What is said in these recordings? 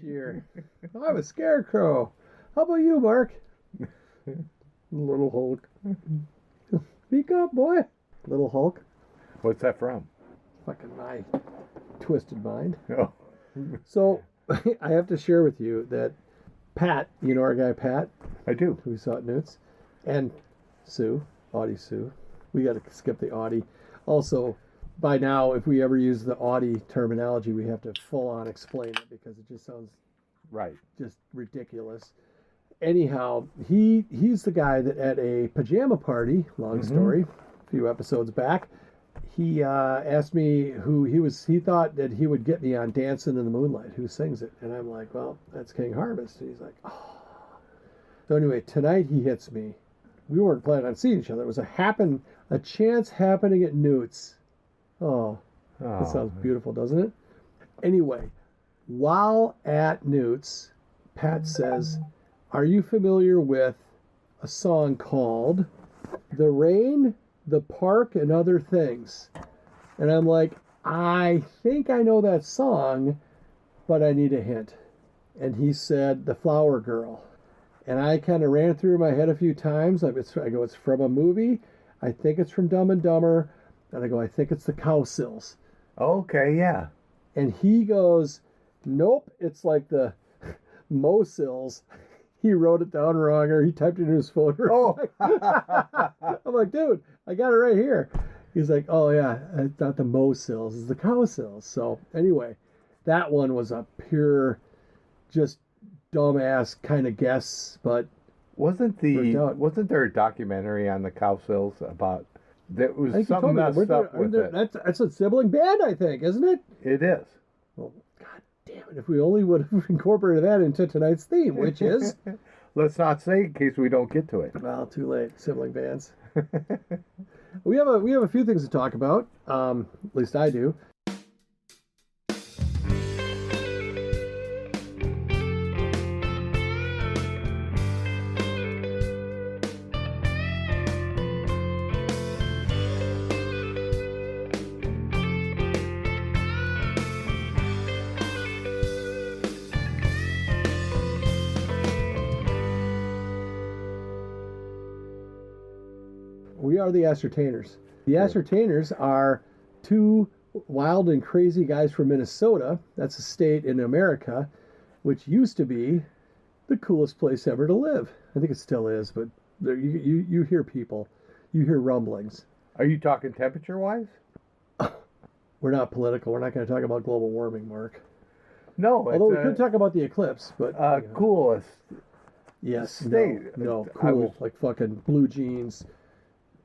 Cheer. I'm a scarecrow. How about you, Mark? Little Hulk. Speak up, boy. Little Hulk. What's that from? Fucking my twisted mind. Oh. So, I have to share with you that Pat, you know our guy Pat? I do. Who we saw at Newt's, and Sue, Audie Sue. We got to skip the Audie. Also, by now, if we ever use the Audie terminology, we have to full on explain it because it just sounds right, just ridiculous. Anyhow, he's the guy that at a pajama party, long story, a few episodes back, he asked me who he was. He thought that he would get me on Dancing in the Moonlight, who sings it. And I'm like, well, that's King Harvest. And he's like, oh. So anyway, tonight he hits me. We weren't planning on seeing each other. It was a chance happening at Newt's. Oh, that sounds beautiful, doesn't it? Anyway, while at Newt's, Pat says, are you familiar with a song called The Rain, the Park, and Other Things? And I'm like, I think I know that song, but I need a hint. And he said, The Flower Girl. And I kind of ran through my head a few times. I go, it's from a movie. I think it's from Dumb and Dumber. And I go, I think it's the Cowsills. Okay, yeah. And he goes, nope, it's like the Mosills. He wrote it down wrong, or he typed it in his phone wrong. Oh. I'm like, dude, I got it right here. He's like, oh yeah, it's not the Mosills, it's the Cowsills. So anyway, that one was a pure, just dumbass kind of guess, but wasn't there a documentary on the Cowsills about that was something messed up with it? That's a Sibling Band, I think, isn't it? It is. Well, God damn it! If we only would have incorporated that into tonight's theme, which is let's not say in case we don't get to it. Well, too late. Sibling Bands. We have a few things to talk about. At least I do. We are the Ascertainers. The Ascertainers are two wild and crazy guys from Minnesota. That's a state in America, which used to be the coolest place ever to live. I think it still is, but there, you hear people. You hear rumblings. Are you talking temperature-wise? We're not political. We're not going to talk about global warming, Mark. No. Although we could talk about the eclipse, but... coolest. Yes. State. No, cool. Like fucking blue jeans...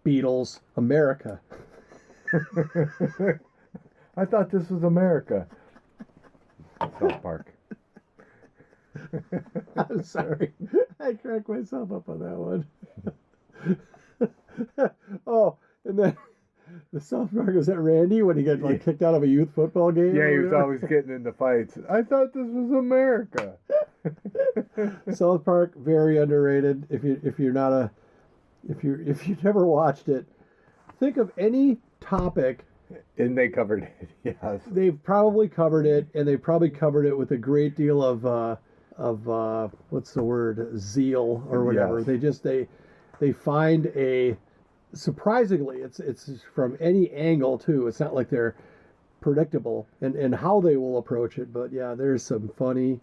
Beatles, America. I thought this was America. South Park. I'm sorry. I cracked myself up on that one. Oh, and then the South Park, was that Randy when he got kicked out of a youth football game? Yeah, he was always getting into fights. I thought this was America. South Park, very underrated. If you've never watched it, think of any topic. And they covered it, yes. They've probably covered it, and they probably covered it with a great deal of what's the word, zeal or whatever. Yes. They find a, surprisingly, it's from any angle too. It's not like they're predictable and how they will approach it. But yeah, there's some funny,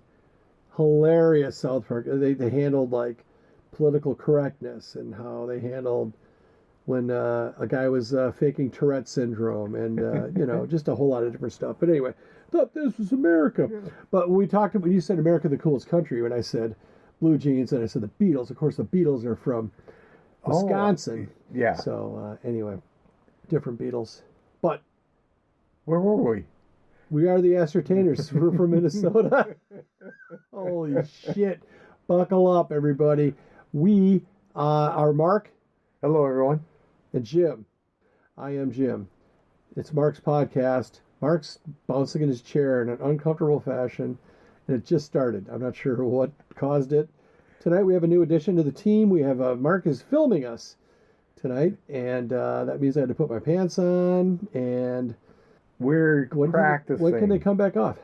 hilarious South Park. They handled like political correctness and how they handled when a guy was faking Tourette syndrome and just a whole lot of different stuff. But anyway, thought this was America. Yeah. But when you said America the coolest country, when I said blue jeans and I said the Beatles, of course the Beatles are from Wisconsin. Yeah. So anyway, different Beatles. But where were we? We are the Ascertainers. We're from Minnesota. Holy shit. Buckle up, everybody. We are Mark. Hello, everyone. And Jim. I am Jim. It's Mark's podcast. Mark's bouncing in his chair in an uncomfortable fashion, and it just started. I'm not sure what caused it. Tonight we have a new addition to the team. We have Mark is filming us tonight, and that means I had to put my pants on, and we're practicing. When can they come back off?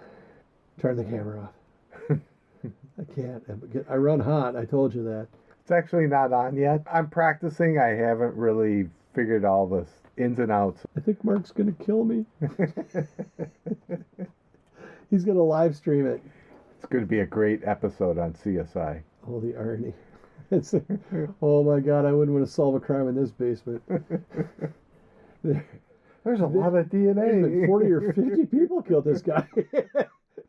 Turn the camera off. I can't. I run hot. I told you that. It's actually not on yet. I'm practicing. I haven't really figured all the ins and outs. I think Mark's going to kill me. He's going to live stream it. It's going to be a great episode on CSI. Oh, the irony. Oh my God, I wouldn't want to solve a crime in this basement. There's a lot of DNA. There's been 40 or 50 people killed this guy.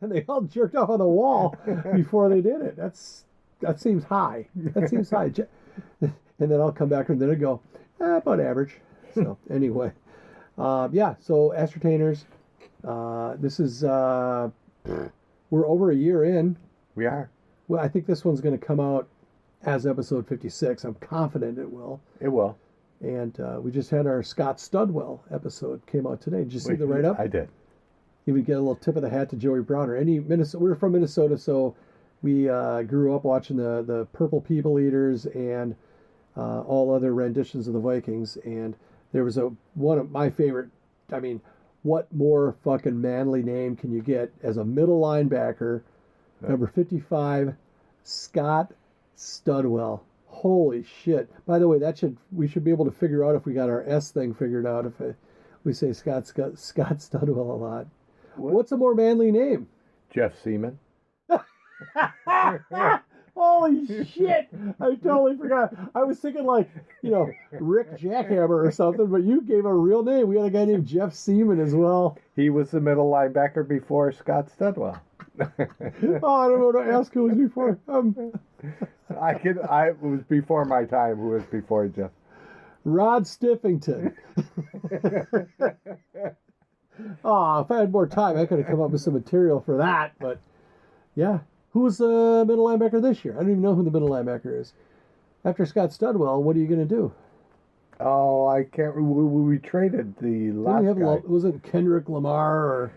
And they all jerked off on the wall before they did it. That seems high. That seems high. And then I'll come back and then I go, about average. So anyway, so Ascertainers. This is we're over a year in. We are. Well, I think this one's going to come out as episode 56. I'm confident it will. It will. And we just had our Scott Studwell episode came out today. Did you see the write-up? I did. Even get a little tip of the hat to Joey Browner. We're from Minnesota, so we grew up watching the Purple People Eaters and all other renditions of the Vikings. And there was one of my favorite. I mean, what more fucking manly name can you get as a middle linebacker? Number 55, Scott Studwell. Holy shit! By the way, we should be able to figure out if we got our S thing figured out if we say Scott Studwell a lot. What's a more manly name? Jeff Seaman. Holy shit! I totally forgot. I was thinking Rick Jackhammer or something, but you gave a real name. We had a guy named Jeff Seaman as well. He was the middle linebacker before Scott Studwell. Oh, I don't know what to ask who was before. It was before my time. Who was before Jeff? Rod Stiffington. Oh, if I had more time, I could have come up with some material for that. But yeah, who's the middle linebacker this year? I don't even know who the middle linebacker is. After Scott Studwell, what are you going to do? Oh, I can't. We traded the last guy. Was it Kendrick Lamar or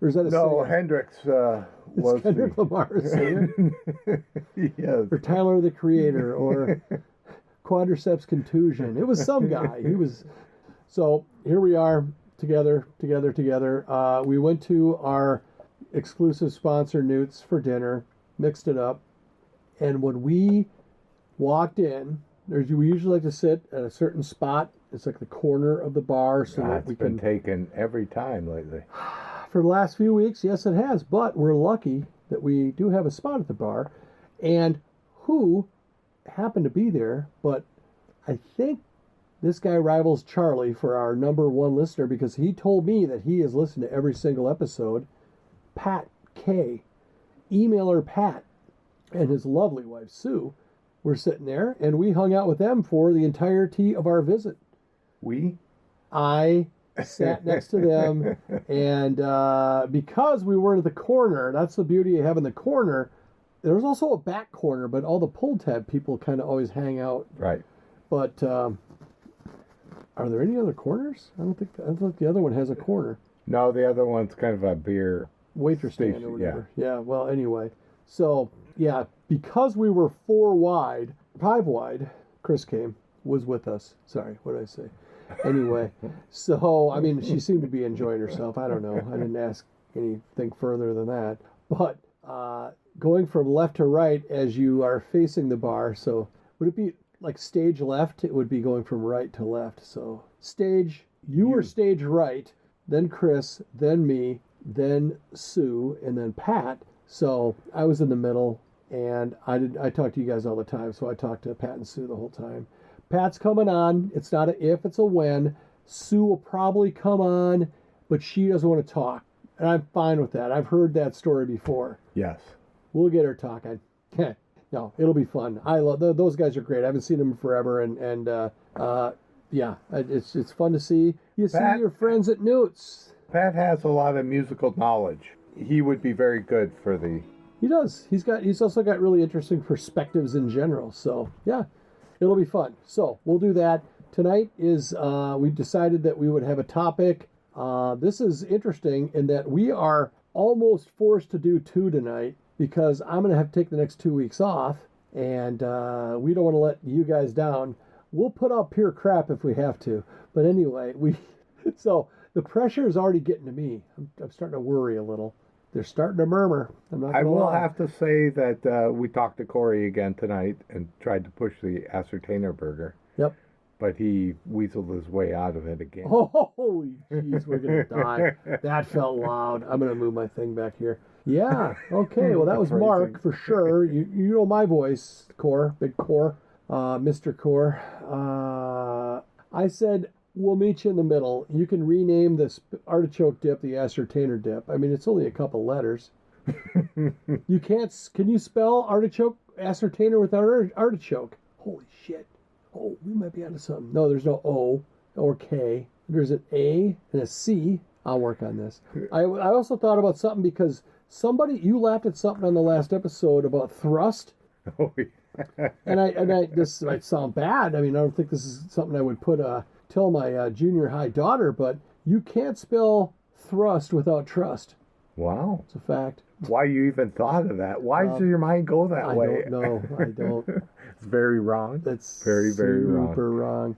is that a no? singer? Hendricks was Kendrick Lamar a singer? Yes. Or Tyler the Creator or Quadriceps Contusion. It was some guy. So here we are together. We went to our exclusive sponsor Newt's for dinner, mixed it up, and when we walked in, we usually like to sit at a certain spot. It's like the corner of the bar, so that we can. It's been taken every time lately. For the last few weeks, yes, it has. But we're lucky that we do have a spot at the bar, and who happened to be there. But I think this guy rivals Charlie for our number one listener because he told me that he has listened to every single episode. Pat K, emailer Pat, and his lovely wife Sue were sitting there, and we hung out with them for the entirety of our visit. I sat next to them, and because we weren't at the corner, that's the beauty of having the corner. There's also a back corner, but all the pull tab people kind of always hang out. Right. But are there any other corners? I don't think the other one has a corner. No, the other one's kind of a beer waitress stand or whatever. Yeah. Well, anyway, so yeah, because we were 5 wide, Chris was with us. Sorry, what did I say? Anyway, so I mean, she seemed to be enjoying herself. I don't know. I didn't ask anything further than that. But going from left to right as you are facing the bar, so would it be like stage left? It would be going from right to left. So you were stage right, then Chris, then me, then Sue, and then Pat. So I was in the middle, and I talk to you guys all the time, so I talked to Pat and Sue the whole time. Pat's coming on. It's not a if, it's a when. Sue will probably come on, but she doesn't want to talk. And I'm fine with that. I've heard that story before. Yes. We'll get her talking. No, it'll be fun. I love those guys are great. I haven't seen them forever, and it's fun to see. You see your friends at Newt's. Pat has a lot of musical knowledge. He would be very good for the... He does. He's also got really interesting perspectives in general. So, yeah, it'll be fun. So, we'll do that. Tonight is, we decided that we would have a topic. This is interesting in that we are almost forced to do 2 tonight because I'm going to have to take the next 2 weeks off, and we don't want to let you guys down. We'll put out pure crap if we have to. But anyway, so the pressure is already getting to me. I'm starting to worry a little They're starting to murmur. I'm not I gonna will lie. have to say that we talked to Corey again tonight and tried to push the Ascertainer burger. Yep. But he weaseled his way out of it again. Oh, holy jeez, we're going to die. That felt loud. I'm going to move my thing back here. Yeah, okay, well, that was Mark for sure. You know my voice, Core, big Core, Mr. Core. I said, we'll meet you in the middle. You can rename this artichoke dip the Ascertainer dip. I mean, it's only a couple letters. You can't, can you spell artichoke, Ascertainer without artichoke? Holy shit. Oh, we might be onto something. No, there's no O or K. There's an A and a C. I'll work on this. I also thought about something because you laughed at something on the last episode about thrust. Oh, yeah. and this might sound bad. I mean, I don't think this is something I would tell my junior high daughter, but you can't spell thrust without trust. Wow. It's a fact. Why you even thought of that? Why does your mind go that way? I don't know. I don't. It's very wrong. That's very, very wrong. Super wrong.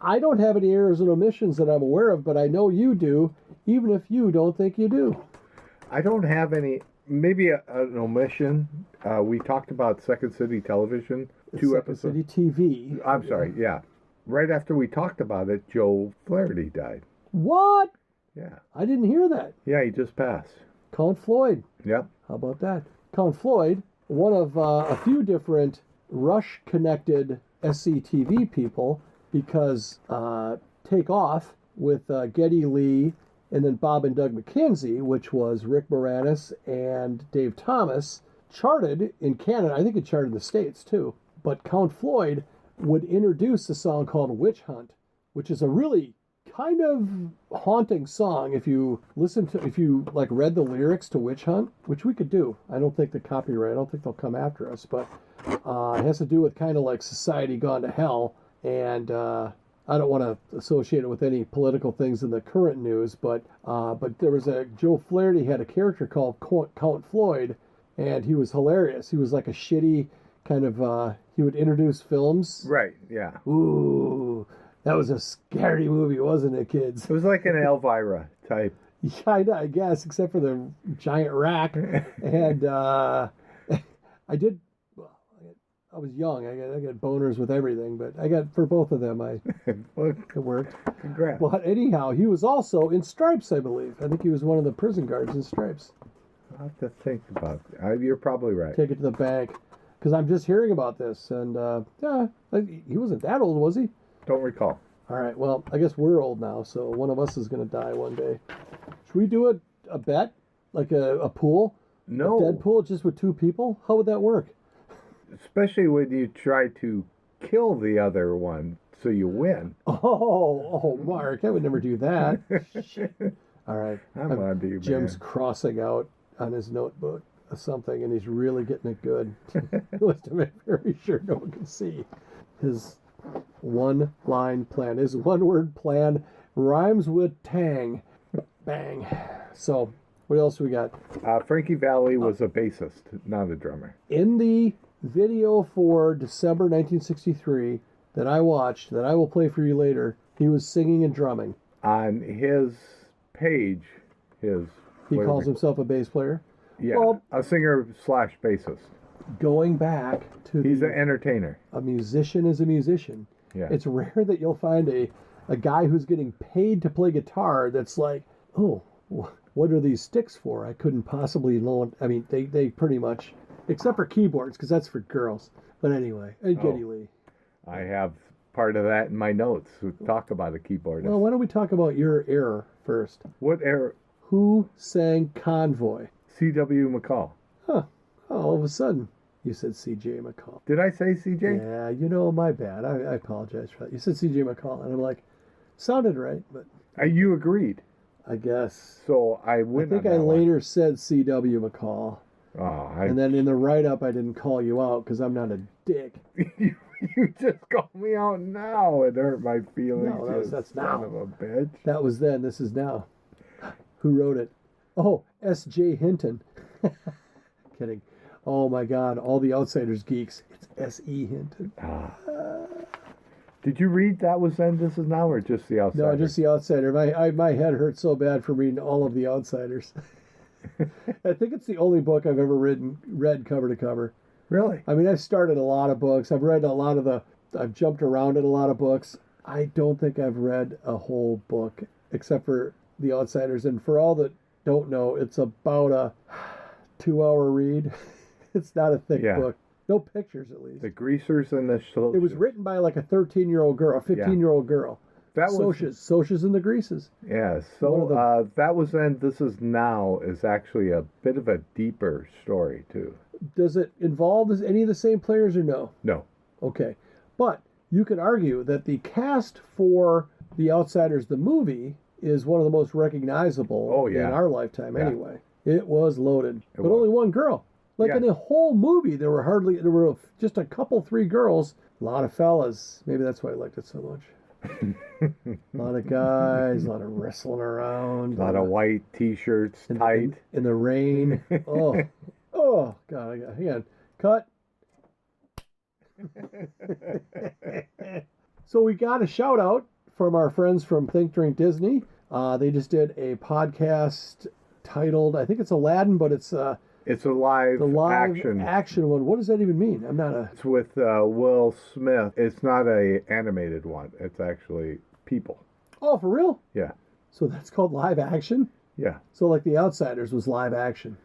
I don't have any errors and omissions that I'm aware of, but I know you do, even if you don't think you do. I don't have any. Maybe an omission. We talked about Second City Television, two episodes. Second City TV. I'm sorry, yeah. Right after we talked about it, Joe Flaherty died. What? Yeah. I didn't hear that. Yeah, he just passed. Count Floyd. Yep. How about that? Count Floyd, one of a few different Rush-connected SCTV people, because Take Off with Geddy Lee and then Bob and Doug McKenzie, which was Rick Moranis and Dave Thomas, charted in Canada. I think it charted in the States too. But Count Floyd would introduce a song called Witch Hunt, which is a really kind of haunting song if you read the lyrics to Witch Hunt, which we could do. I don't think they'll come after us, but it has to do with kind of like society gone to hell, and I don't want to associate it with any political things in the current news, but there was Joe Flaherty had a character called Count Floyd, and he was hilarious. He was like a shitty kind of, he would introduce films. Right, yeah. Ooh, that was a scary movie, wasn't it, kids? It was like an Elvira type. Yeah, I guess, except for the giant rack. And I was young. I got boners with everything, but for both of them, it worked. Congrats. But anyhow, he was also in Stripes, I believe. I think he was one of the prison guards in Stripes. I'll have to think about it. You're probably right. Take it to the bank. Because I'm just hearing about this. And, he wasn't that old, was he? Don't recall. All right, well, I guess we're old now, so one of us is going to die one day. Should we do a bet? Like a pool? No. A dead pool just with two people? How would that work? Especially when you try to kill the other one so you win. Oh, Mark, I would never do that. Shit. All right. I'm on to you, Jim's man. crossing out on his notebook something, and he's really getting it good. He wants to make very sure no one can see. His one-line plan, his one-word plan rhymes with tang. Bang. So, what else we got? Frankie Valli was a bassist, not a drummer. In the video for December 1963 that I watched, that I will play for you later, he was singing and drumming. On his page, he calls himself a bass player. Yeah, well, a singer/bassist. Going back to he's an entertainer. A musician is a musician. Yeah. It's rare that you'll find a guy who's getting paid to play guitar that's like, oh, what are these sticks for? I couldn't possibly loan. I mean, they pretty much, except for keyboards, because that's for girls. But anyway, and Geddy Lee. I have part of that in my notes. We talk about a keyboardist. Well, why don't we talk about your error first? What error? Who sang Convoy? C.W. McCall. Huh. All of a sudden, you said C.J. McCall. Did I say C.J.? Yeah, my bad. I apologize for that. You said C.J. McCall, and I'm like, sounded right, but... You agreed. I guess. So I went. I think I later said C.W. McCall. Oh, and then in the write-up, I didn't call you out because I'm not a dick. You just called me out now. It hurt my feelings. No, that's now. Son of a bitch. That was then. This is now. Who wrote it? Oh, S.J. Hinton. Kidding. Oh my God! All the Outsiders geeks. It's S.E. Hinton. Did you read That Was Then, This Is Now, or just The Outsider? No, just The Outsider. My head hurt so bad from reading all of The Outsiders. I think it's the only book I've ever read cover to cover. Really? I mean, I've started a lot of books. I've read I've jumped around in a lot of books. I don't think I've read a whole book except for The Outsiders. And for all that don't know, it's about a 2-hour read. It's not a thick book. No pictures, at least. The Greasers and the Socias. It was written by like a 13-year-old girl, a 15-year-old girl. Socias and the Greases. Yeah, so that was then. This Is Now is actually a bit of a deeper story, too. Does it involve any of the same players or no? No. Okay. But you could argue that the cast for The Outsiders, the movie, is one of the most recognizable in our lifetime anyway. It was loaded. But only one girl. Like in the whole movie, there were just a couple, 3 girls, a lot of fellas. Maybe that's why I liked it so much. A lot of guys, a lot of wrestling around. A lot of white T-shirts, tight. In the rain. Oh, God. Hang on. Cut. So we got a shout out from our friends from Think Drink Disney. They just did a podcast titled, I think it's Aladdin, but it's a live action one. What does that even mean? It's with Will Smith. It's not a animated one. It's actually people. Oh, for real? Yeah. So that's called live action? Yeah. So like The Outsiders was live action.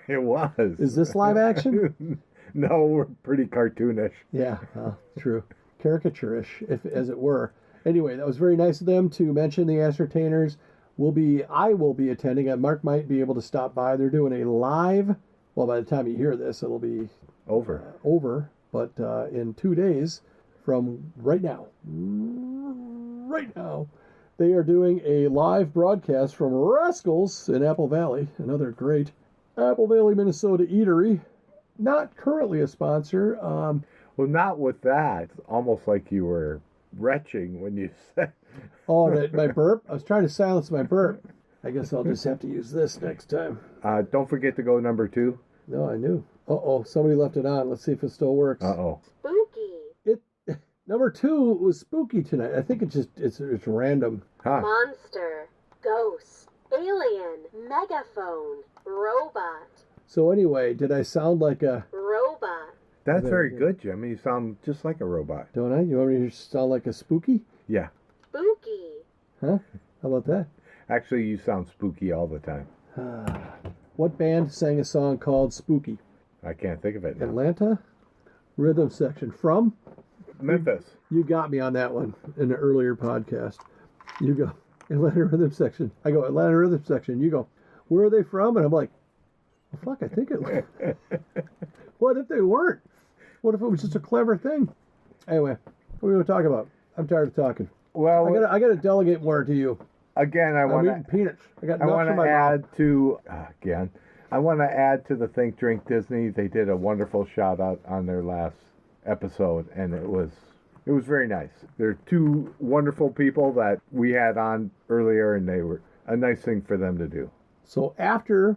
It was. Is this live action? No, we're pretty cartoonish. Yeah, true. Caricaturish, as it were. Anyway, that was very nice of them to mention the Ascertainers. I will be attending. Mark might be able to stop by. They're doing a live. Well, by the time you hear this, it'll be over. But in 2 days from right now, they are doing a live broadcast from Rascals in Apple Valley, another great Apple Valley, Minnesota eatery. Not currently a sponsor. Well, not with that. It's almost like you were retching when you said. Oh, my burp? I was trying to silence my burp. I guess I'll just have to use this next time. Don't forget to go number 2. No, I knew. Uh-oh, somebody left it on. Let's see if it still works. Uh-oh. Spooky. Number 2 was spooky tonight. I think it's random. Huh. Monster. Ghost. Alien. Megaphone. Robot. So anyway, did I sound like a robot? That's very good, Jim. You sound just like a robot. Don't I? You want me to sound like a spooky? Yeah. Spooky. Huh? How about that? Actually, you sound spooky all the time. What band sang a song called Spooky? I can't think of it now. Atlanta? Rhythm Section. From? Memphis. You got me on that one in an earlier podcast. You go, Atlanta Rhythm Section. I go, Atlanta Rhythm Section. You go, where are they from? And I'm like, well, fuck, I think it. What if they weren't? What if it was just a clever thing? Anyway, what are we going to talk about? I'm tired of talking. Well, I got to delegate more to you. Again, I want to peanuts. I want to add to I want to add to the Think Drink Disney. They did a wonderful shout out on their last episode, and it was very nice. They're 2 wonderful people that we had on earlier, and they were a nice thing for them to do. So after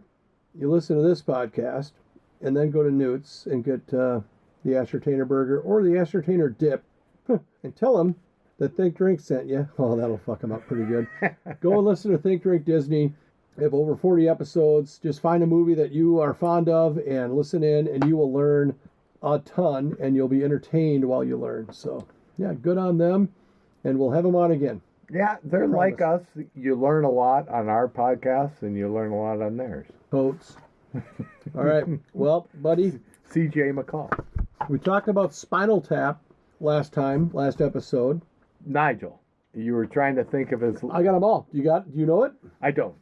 you listen to this podcast, and then go to Newt's and get the Ascertainer burger or the Ascertainer dip, and tell them that Think Drink sent you. Oh, that'll fuck them up pretty good. Go and listen to Think Drink Disney. They have over 40 episodes. Just find a movie that you are fond of and listen in, and you will learn a ton, and you'll be entertained while you learn. So, yeah, good on them, and we'll have them on again. Yeah, they're like us. You learn a lot on our podcast, and you learn a lot on theirs. Boats. All right. Well, buddy. C.J. McCall. We talked about Spinal Tap last episode. Nigel, you were trying to think of his. I got them all. Do you know it? I don't.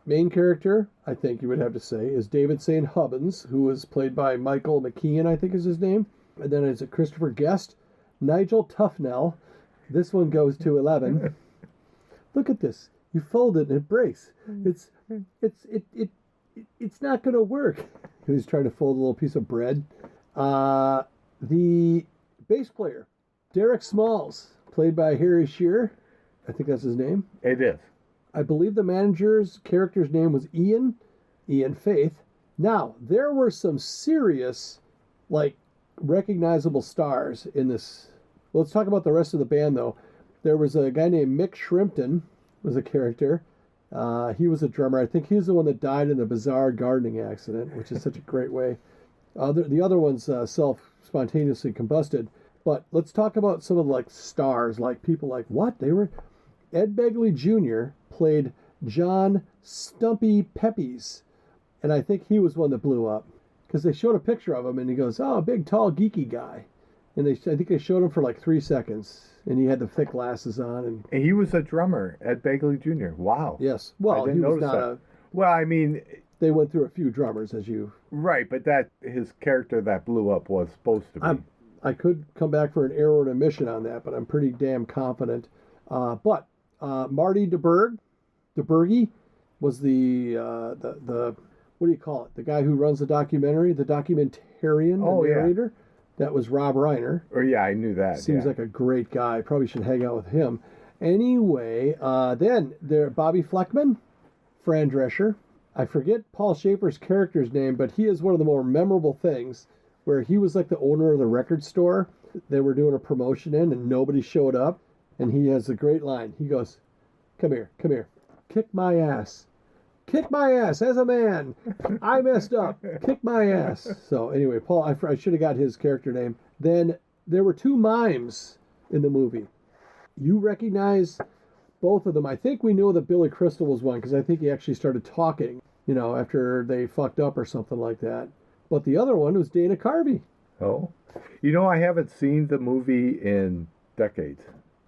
Main character, I think you would have to say, is David St. Hubbins, who was played by Michael McKean, I think is his name. And then it's a Christopher Guest, Nigel Tufnell. This one goes to 11. Look at this. You fold it and it breaks. It's not going to work. He was trying to fold a little piece of bread. The bass player, Derek Smalls, played by Harry Shearer. I think that's his name. It is. I believe the manager's character's name was Ian Faith. Now, there were some serious, recognizable stars in this. Well, let's talk about the rest of the band, though. There was a guy named Mick Shrimpton, was a character. He was a drummer. I think he's the one that died in the bizarre gardening accident, which is such a great way. The other one's spontaneously combusted. But let's talk about some of the like stars, like people like what they were. Ed Begley Jr. played John Stumpy Pepys, and I think he was one that blew up because they showed a picture of him, and he goes, "Oh, a big, tall, geeky guy," and I think they showed him for like 3 seconds, and he had the thick glasses on, And he was a drummer, Ed Begley Jr. Wow. yes, well, I he didn't was notice not that. Well, I mean, They went through a few drummers, as you. right, but that his character that blew up was supposed to be. I could come back for an error and omission on that, but I'm pretty damn confident. But Marty DeBurgy was the what do you call it? The guy who runs the documentary, the documentarian, the narrator. That was Rob Reiner. Or yeah, I knew that. Seems like a great guy. Probably should hang out with him. Anyway, then there Bobby Fleckman, Fran Drescher. I forget Paul Schaefer's character's name, but he is one of the more memorable things where he was like the owner of the record store. They were doing a promotion in and nobody showed up. And he has a great line. He goes, come here. Kick my ass. Kick my ass as a man. I messed up. Kick my ass. So anyway, Paul, I should have got his character name. Then there were 2 mimes in the movie. You recognize both of them. I think we know that Billy Crystal was one because I think he actually started talking, after they fucked up or something like that. But the other one was Dana Carvey. Oh. I haven't seen the movie in decades.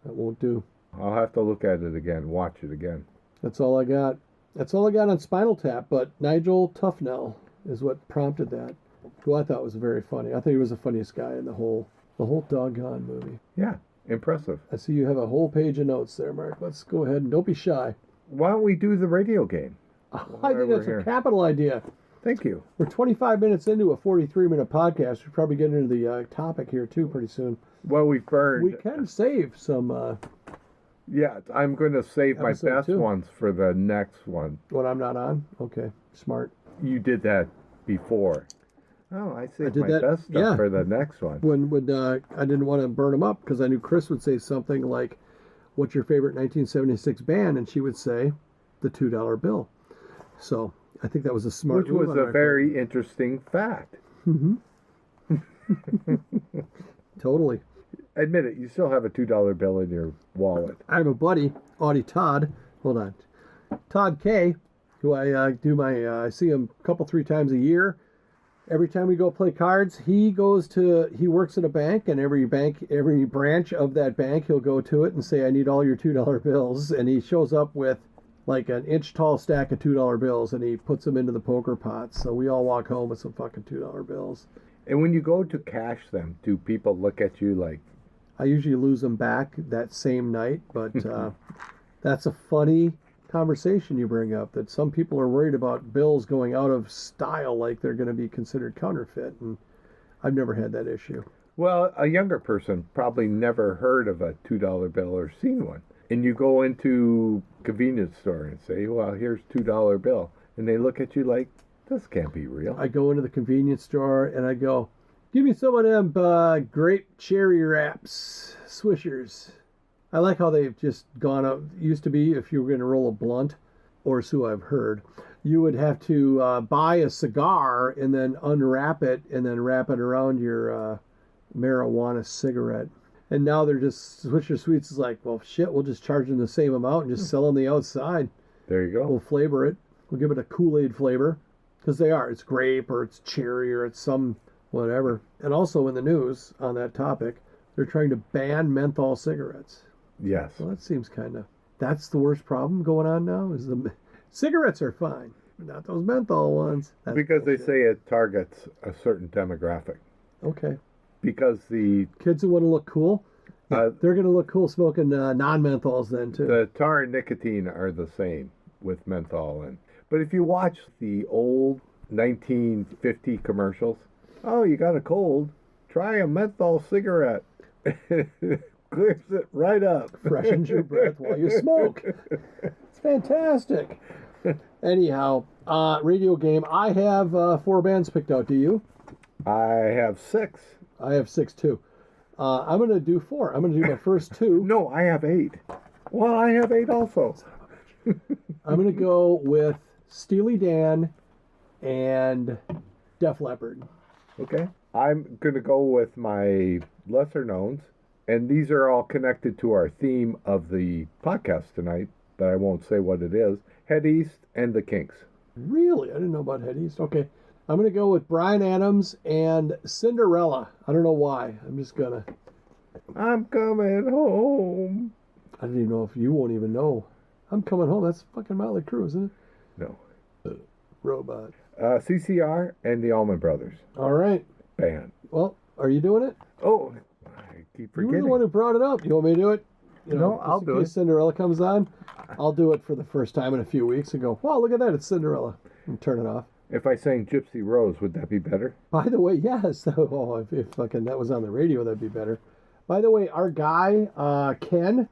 That won't do. I'll have to look at it again, watch it again. That's all I got. That's all I got on Spinal Tap, but Nigel Tufnell is what prompted that, who I thought was very funny. I think he was the funniest guy in the whole doggone movie. Yeah, impressive. I see you have a whole page of notes there, Mark. Let's go ahead and don't be shy. Why don't we do the radio game? I think that's a capital idea. Thank you. We're 25 minutes into a 43-minute podcast. We'll probably get into the topic here, too, pretty soon. Well, we've burned. We can save some... yeah, I'm going to save my best 2. ones for the next one. When I'm not on? Okay, smart. You did that before. Oh, I saved my that, best stuff for the next one. When I didn't want to burn them up because I knew Chris would say something like, what's your favorite 1976 band? And she would say, the $2 bill. So I think that was a smart move. Which was a very interesting fact. Mm-hmm. Totally. Admit it, you still have a $2 bill in your wallet. I have a buddy, Audie Todd. Hold on. Todd K, who I see him a couple, 3 times a year. Every time we go play cards, he works at a bank, and every branch of that bank, he'll go to it and say, I need all your $2 bills. And he shows up with like an inch tall stack of $2 bills, and he puts them into the poker pots. So we all walk home with some fucking $2 bills. And when you go to cash them, do people look at you like... I usually lose them back that same night, but that's a funny conversation you bring up, that some people are worried about bills going out of style, like they're going to be considered counterfeit, and I've never had that issue. Well, a younger person probably never heard of a $2 bill or seen one. And you go into a convenience store and say, well, here's $2 bill. And they look at you like, this can't be real. I go into the convenience store and I go, give me some of them grape cherry wraps, Swishers. I like how they've just gone up. Used to be, if you were going to roll a blunt, or so I've heard, you would have to buy a cigar and then unwrap it and then wrap it around your marijuana cigarette. And now they're just, Swisher Sweets is like, well, shit, we'll just charge them the same amount and just sell them the outside. There you go. We'll flavor it. We'll give it a Kool-Aid flavor. Because they are. It's grape or it's cherry or it's some whatever. And also in the news on that topic, they're trying to ban menthol cigarettes. Yes. Well, that seems kind of... That's the worst problem going on now? Is the cigarettes are fine, but not those menthol ones. That's because bullshit. they say it targets a certain demographic. Okay. Because the... Kids who want to look cool, they're going to look cool smoking non-menthols then, too. The tar and nicotine are the same with menthol. But if you watch the old 1950 commercials, oh, you got a cold, try a menthol cigarette. Clears it right up. Freshens your breath while you smoke. It's fantastic. Anyhow, radio game. I have 4 bands picked out. Do you? I have 6. I have 6 too. I'm going to do 4. I'm going to do my first 2. No, I have 8. Well, I have 8 also. I'm going to go with Steely Dan and Def Leppard. Okay. I'm going to go with my lesser knowns, and these are all connected to our theme of the podcast tonight, but I won't say what it is. Head East and the Kinks. Really? I didn't know about Head East. Okay. I'm going to go with Bryan Adams and Cinderella. I don't know why. I'm just going to... I'm coming home. I don't even know if you won't even know. I'm coming home. That's fucking Motley Crue, isn't it? No. Robot. CCR and the Allman Brothers. All right. Band. Well, are you doing it? Oh, I keep You were forgetting. the one who brought it up. You want me to do it? No, I'll just in do case it. Cinderella comes on. I'll do it for the first time in a few weeks and go, wow, look at that. It's Cinderella. And turn it off. If I sang Gypsy Rose, would that be better? By the way, yes. Oh, if fucking that was on the radio, that'd be better. By the way, our guy, Ken, do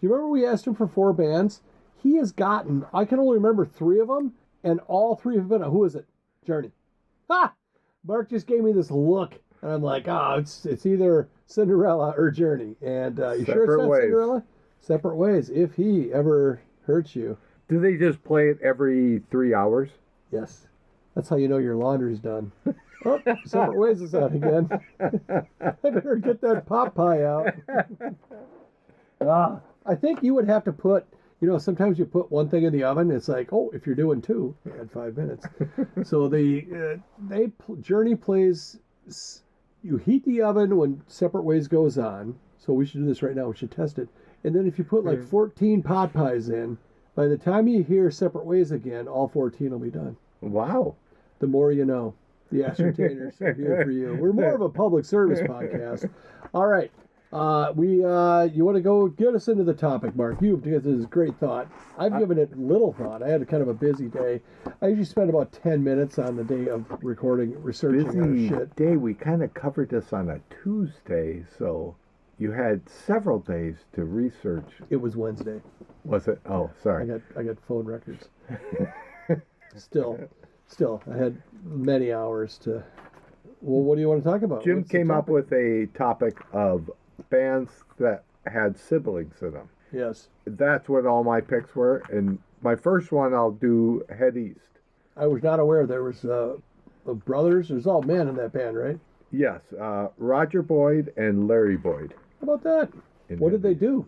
you remember we asked him for 4 bands? He has gotten, I can only remember 3 of them, and all 3 have been, who is it? Journey. Ha! Mark just gave me this look, and I'm like, it's either Cinderella or Journey. And you sure it's not ways. Cinderella? Separate ways, if he ever hurts you. Do they just play it every 3 hours? Yes. That's how you know your laundry's done. Oh, Separate Ways is out again. I better get that pot pie out. I think you would have to put, sometimes you put one thing in the oven. It's like, oh, if you're doing 2, add 5 minutes. So Journey plays. You heat the oven when Separate Ways goes on. So we should do this right now. We should test it. And then if you put like 14 pot pies in, by the time you hear Separate Ways again, all 14 will be done. Wow. The more you know. The Ascertainers are here for you. We're more of a public service podcast. All right. You want to go get us into the topic, Mark? Because this is great thought. I've given it little thought. I had kind of a busy day. I usually spend about 10 minutes on the day of recording, researching Busy our shit. day. We kind of covered this on a Tuesday, so you had several days to research. It was Wednesday. Was it? Oh, sorry. I got phone records. Still, I had many hours to. Well, what do you want to talk about? Jim What's the came up topic? with a topic of bands that had siblings in them. Yes. That's what all my picks were. And my first one, I'll do Head East. I was not aware there was brothers. There's all men in that band, right? Yes, Roger Boyd and Larry Boyd. How about that? in What did Head they East. do?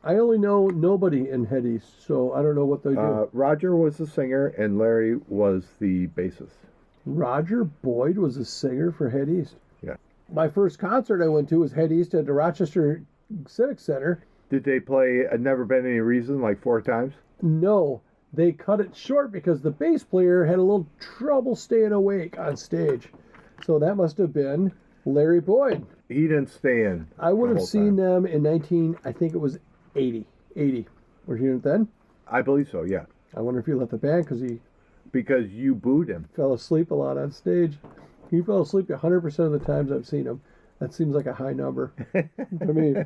I only know nobody in Head East, so I don't know what they do. Roger was the singer and Larry was the bassist. Roger Boyd was a singer for Head East. Yeah. My first concert I went to was Head East at the Rochester Civic Center. Did they play Never Been Any Reason like 4 times? No, they cut it short because the bass player had a little trouble staying awake on stage. So that must have been Larry Boyd. He didn't stay in. I would the have whole seen time. them in I think it was 80. Were you then? I believe so, yeah. I wonder if he left the band because he Because you booed him. fell asleep a lot on stage. He fell asleep 100% of the times I've seen him. That seems like a high number. I mean,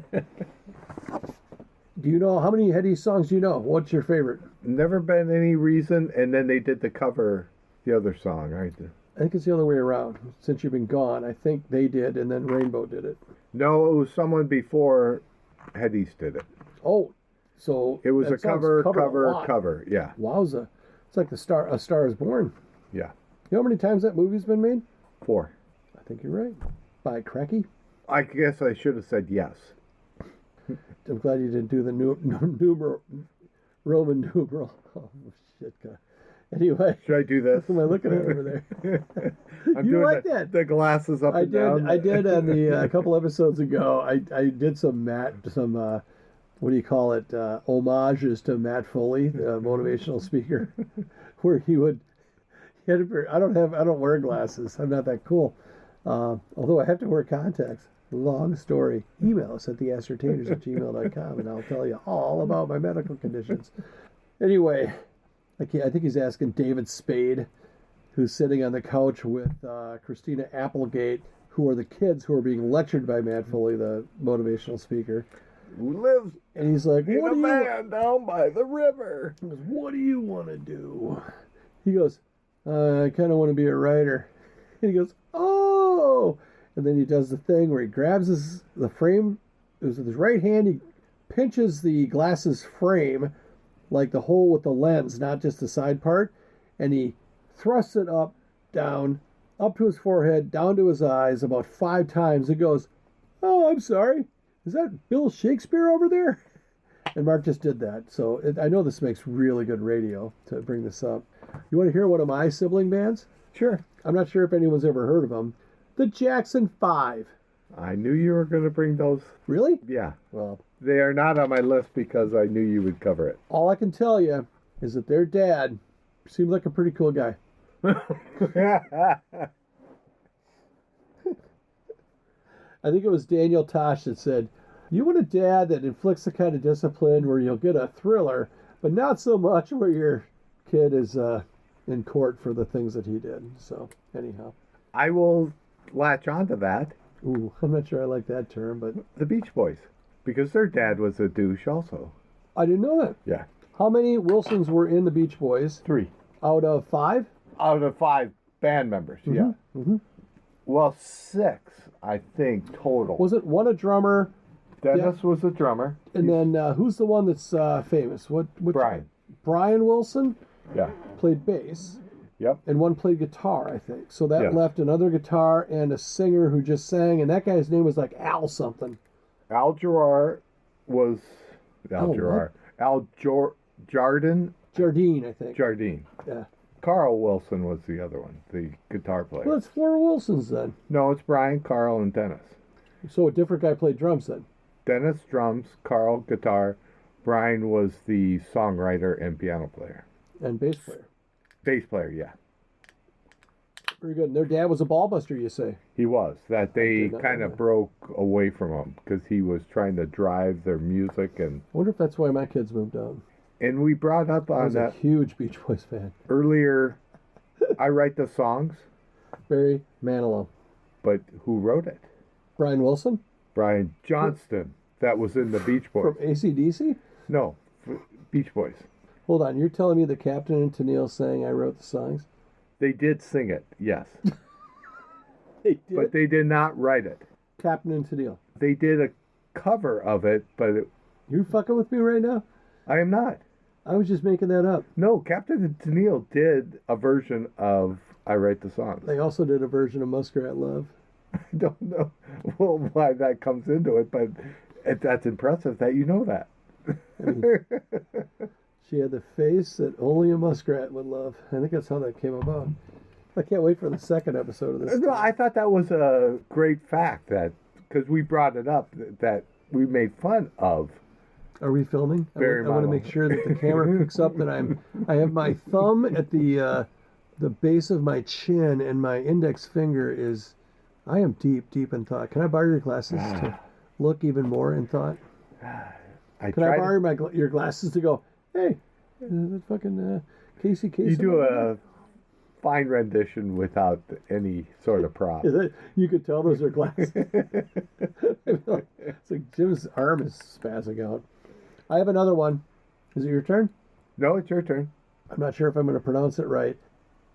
do you know, how many Head East songs do you know? What's your favorite? Never Been Any Reason, and then they did the cover, the other song, right? I think it's the other way around. Since You've Been Gone, I think they did, and then Rainbow did it. No, it was someone before Head East did it. Oh, so It was a that song's cover, covered a lot. cover. Yeah, Wowza. It's like A Star Is Born. yeah. You know how many times that movie's been made? 4. I think you're right. By Cracky. I guess I should have said yes. I'm glad you didn't do the numeral, Roman numeral. Oh, shit. God. Anyway, Should I do this? who am I looking at over there? I'm You doing like that? The glasses up and down. I did on the a couple episodes ago. I did some what do you call it? Homages to Matt Foley, the motivational speaker, where he had I don't wear glasses. I'm not that cool. Although I have to wear contacts. Long story. Email us at theascertainers@gmail.com and I'll tell you all about my medical conditions. Anyway, I think he's asking David Spade, who's sitting on the couch with Christina Applegate, who are the kids who are being lectured by Matt Foley, the motivational speaker. Who lives And he's like, in what a do you... van down by the river? He goes, what do you want to do? He goes, I kind of want to be a writer. And he goes, oh! And then he does the thing where he grabs the frame with his right hand, he pinches the glasses frame, like the hole with the lens, not just the side part, and he thrusts it up, down, up to his forehead, down to his eyes about 5 times. He goes, "Oh, I'm sorry. Is that Bill Shakespeare over there?" And Mark just did that. So I know this makes really good radio to bring this up. You want to hear one of my sibling bands? Sure. I'm not sure if anyone's ever heard of them. The Jackson 5. I knew you were going to bring those. Really? Yeah. Well, They are not on my list because I knew you would cover it. all I can tell you is that their dad seemed like a pretty cool guy. I think it was Daniel Tosh that said, "You want a dad that inflicts the kind of discipline where you'll get a thriller, but not so much where your kid is in court for the things that he did." So, anyhow. I will latch onto that. Ooh, I'm not sure I like that term, but The Beach Boys. Because their dad was a douche also. I didn't know that. Yeah. How many Wilsons were in the Beach Boys 3. out of 5? Out of 5 band members, yeah. Mm-hmm. Well, 6, I think, total. Was it one a drummer? Dennis was a drummer. And then who's the one that's famous? What? Brian. Brian Wilson Yeah. played bass, Yep. and one played guitar, I think. So that Yes. left another guitar and a singer who just sang, and that guy's name was like Al something. Al Gerard was... Al Oh, Gerard. Al Jardine. Jardine, I think. Jardine. Yeah. Carl Wilson was the other one, the guitar player. Well, it's 4 Wilsons then. No, it's Brian, Carl, and Dennis. So a different guy played drums then. Dennis, drums, Carl, guitar. Brian was the songwriter and piano player. And bass player. Bass player, yeah. Very good. And their dad was a ball buster, you say? He was. That they did not kind know of that. broke away from him because he was trying to drive their music. And I wonder if that's why my kids moved out. we brought up I on was a that huge Beach Boys fan. earlier, I write the songs, Barry Manilow. but who wrote it? Brian Wilson Brian Johnston. That was in the Beach Boys. from AC/DC? No, Beach Boys. Hold on, you're telling me the Captain and Tennille sang I wrote the songs? They did sing it, yes. They did? But they did not write it. Captain and Tennille. They did a cover of it, but You fucking with me right now? I am not. I was just making that up. No, Captain and Tennille did a version of I Write the Songs. They also did a version of Muskrat Love. I don't know why that comes into it, but that's impressive that you know that. I mean, she had the face that only a muskrat would love. I think that's how that came about. I can't wait for the second episode of this. No, I thought that was a great fact that because we brought it up that we made fun of. Are we filming? I Very want to model. make sure that the camera picks up that I have my thumb at the base of my chin and my index finger is. I am deep in thought. Can I borrow your glasses to look even more in thought? Can I borrow your glasses to go? Hey, that fucking Casey. You do a fine rendition without any sort of prop. You could tell those are glasses. It's like Jim's arm is spazzing out. I have another one. Is it your turn? No, it's your turn. I'm not sure if I'm going to pronounce it right.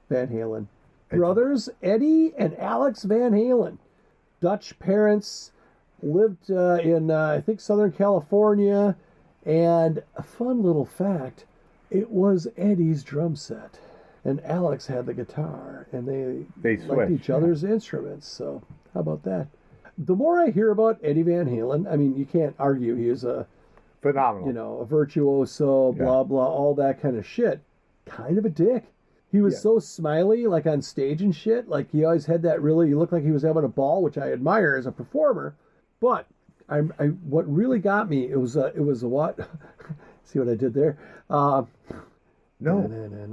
Van Halen. Brothers Eddie and Alex Van Halen. Dutch parents, lived in, I think, Southern California. And a fun little fact, it was Eddie's drum set. And Alex had the guitar. And they liked switched, each other's instruments. So how about that? The more I hear about Eddie Van Halen, I mean, you can't argue he is a Phenomenal. a virtuoso, blah, blah, all that kind of shit. Kind of a dick. He was so smiley, like on stage and shit. Like he always had that he looked like he was having a ball, which I admire as a performer. But what really got me, it was a what? See what I did there? No.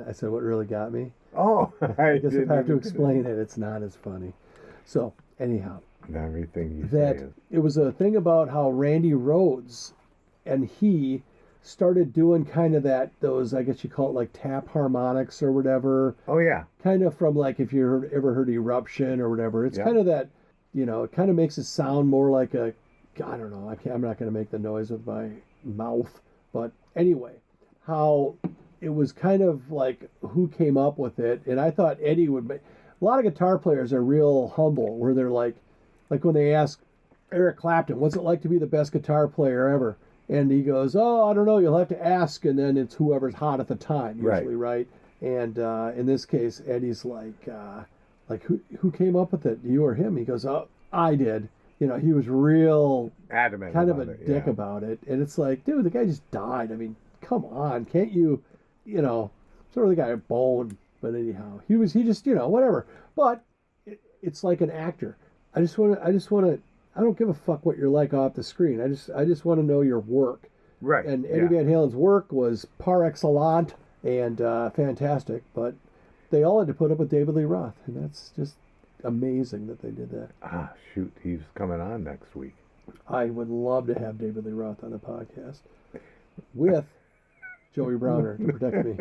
I said what really got me. Oh, I guess if I have to explain it, it's not as funny. So anyhow, everything you that say is... it was a thing about how Randy Rhoads and he started doing kind of those, I guess you call it like tap harmonics or whatever. Oh, yeah. Kind of from like if you ever heard Eruption or whatever. It's kind of that, it kind of makes it sound more like I don't know. I'm not going to make the noise with my mouth. But anyway, how it was kind of like who came up with it. And I thought Eddie would make... A lot of guitar players are real humble where they're like when they ask Eric Clapton, what's it like to be the best guitar player ever? And he goes, oh, I don't know, you'll have to ask, and then it's whoever's hot at the time, usually, right? And in this case, Eddie's like who came up with it, you or him? He goes, oh, I did. You know, he was real adamant, kind of a dick about it. And it's like, dude, the guy just died. I mean, come on, can't you, you know, sort of the guy a bone. But anyhow, he just, you know, whatever. But it's like an actor. I just want to. I don't give a fuck what you're like off the screen. I just want to know your work. Right. And Eddie Van Halen's work was par excellent and fantastic, but they all had to put up with David Lee Roth, and that's just amazing that they did that. Ah, shoot, he's coming on next week. I would love to have David Lee Roth on the podcast with Joey Browner to protect me.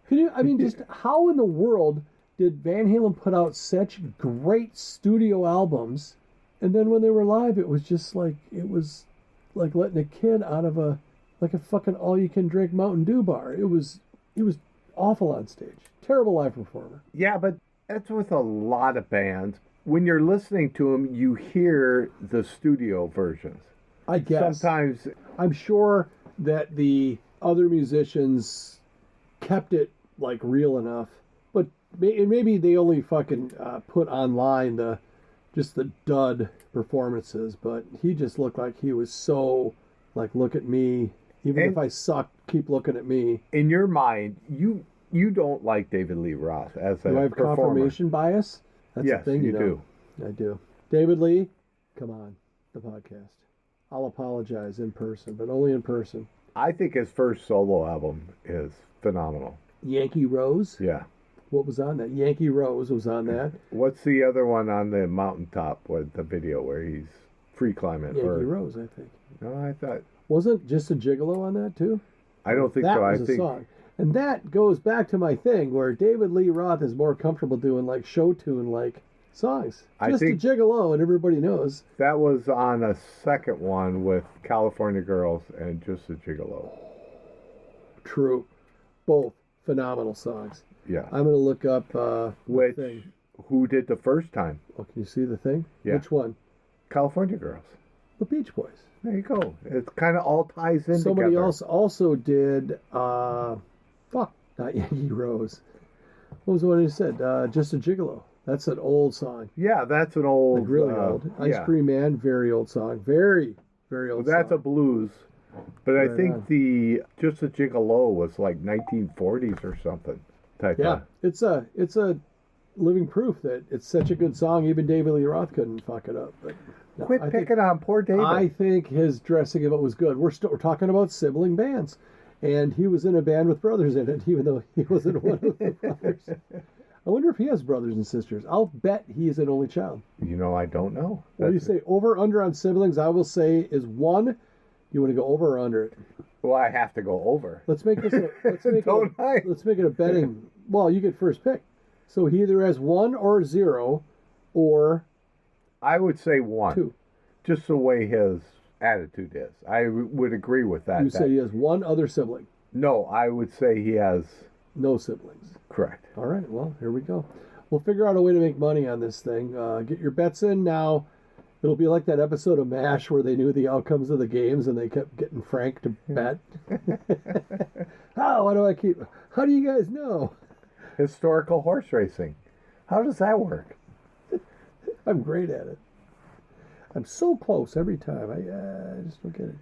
Can you? I mean, just how in the world did Van Halen put out such great studio albums, and then when they were live, it was just like letting a kid out of a fucking all-you-can-drink Mountain Dew bar. It was awful on stage. Terrible live performer. Yeah, but that's with a lot of bands. When you're listening to them, you hear the studio versions. I guess. Sometimes. I'm sure that the other musicians kept it like real enough, but maybe they only fucking put online the dud performances, but he just looked like he was so like, look at me. Even if I suck, keep looking at me. In your mind, you don't like David Lee Roth as a performer. Do I have confirmation bias? That's yes, the thing, you know. do. I do. David Lee, come on, the podcast. I'll apologize in person, but only in person. I think his first solo album is phenomenal. Yankee Rose? Yeah. What was on that? Yankee Rose was on that. What's the other one on the mountaintop with the video where he's free climbing? Yankee Rose, I think. No, I thought... Wasn't Just a Gigolo on that, too? I don't think that so. Was a song. And that goes back to my thing where David Lee Roth is more comfortable doing like show tune like songs. Just a Gigolo, and everybody knows. That was on a second one with California Girls and Just a Gigolo. True. Both phenomenal songs. Yeah. I'm going to look up the thing. Who did the first time? Oh, can you see the thing? Yeah. Which one? California Girls. The Beach Boys. There you go. It kind of all ties in Somebody together. else also did, not Yankee Rose. What was the one you said? Just a Gigolo. That's an old song. Yeah, that's an old. Like really old. Ice Cream Man, very old song. Very, very old that's song. a blues. But I think the Just a Gigolo was like 1940s or something. Yeah, it's a living proof that it's such a good song. Even David Lee Roth couldn't fuck it up. But no, Quit picking on poor David. I think his dressing of it was good. We're talking about Sibling Bands, and he was in a band with brothers in it, even though he wasn't one of the brothers. I wonder if he has brothers and sisters. I'll bet he is an only child. You know, I don't know. What do you say? Over under on siblings? I will say is 1. You want to go over or under it? Well, I have to go over. Let's make this. Let's make it a betting. Well, you get first pick. So he either has 1 or 0, or I would say 1. 2. Just the way his attitude is. I would agree with that. You say he has 1 other sibling. No, I would say he has no siblings. Correct. All right. Well, here we go. We'll figure out a way to make money on this thing. Get your bets in now. It'll be like that episode of MASH where they knew the outcomes of the games and they kept getting Frank to bet. How do you guys know? Historical horse racing. How does that work? I'm great at it. I'm so close every time. I just don't get it.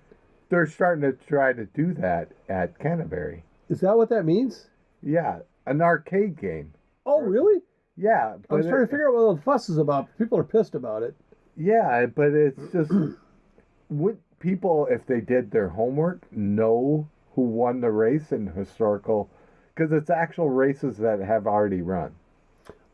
They're starting to try to do that at Canterbury. Is that what that means? Yeah, an arcade game. Oh, really? Yeah. I was trying to figure out what all the fuss is about. People are pissed about it. Yeah, but it's just... would people, if they did their homework, know who won the race in historical... Because it's actual races that have already run.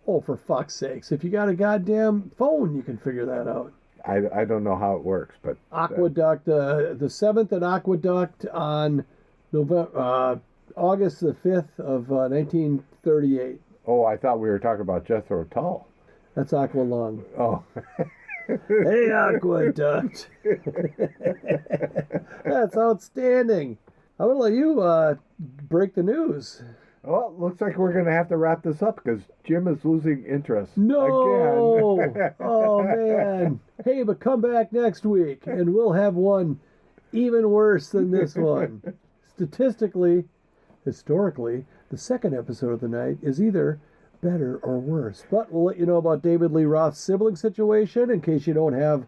Oh, for fuck's sakes. If you got a goddamn phone, you can figure that out. I don't know how it works, but... Aquaduct, the 7th at Aquaduct on August the 5th of 1938. Oh, I thought we were talking about Jethro Tull. That's Aqualung. Oh. Hey, Aquaduct. That's outstanding. I would let you break the news. Well, looks like we're going to have to wrap this up because Jim is losing interest No! again. Oh, man. Hey, but come back next week, and we'll have one even worse than this one. Statistically, historically, the second episode of the night is either better or worse. But we'll let you know about David Lee Roth's sibling situation in case you don't have,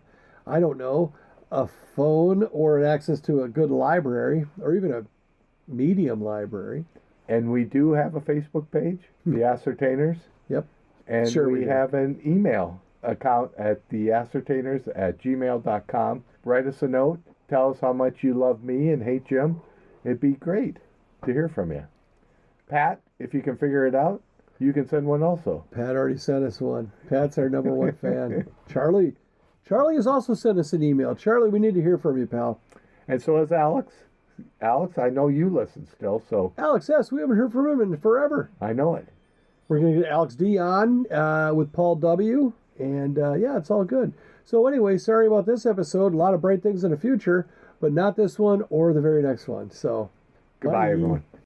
I don't know, a phone or an access to a good library or even a medium library. And we do have a Facebook page, the Ascertainers. Yep. And Sure we we do. have an email account at theascertainers@gmail.com. Write us a note. Tell us how much you love me and hate Jim. It'd be great to hear from you. Pat, if you can figure it out, you can send one also. Pat already sent us one. Pat's our number one fan. Charlie has also sent us an email. Charlie, we need to hear from you, pal. And so has Alex. Alex, I know you listen still, so Alex, yes, we haven't heard from him in forever. I know it. We're going to get Alex D on with Paul W. And yeah, it's all good. So anyway, sorry about this episode. A lot of bright things in the future, but not this one or the very next one. So Goodbye, bye. everyone.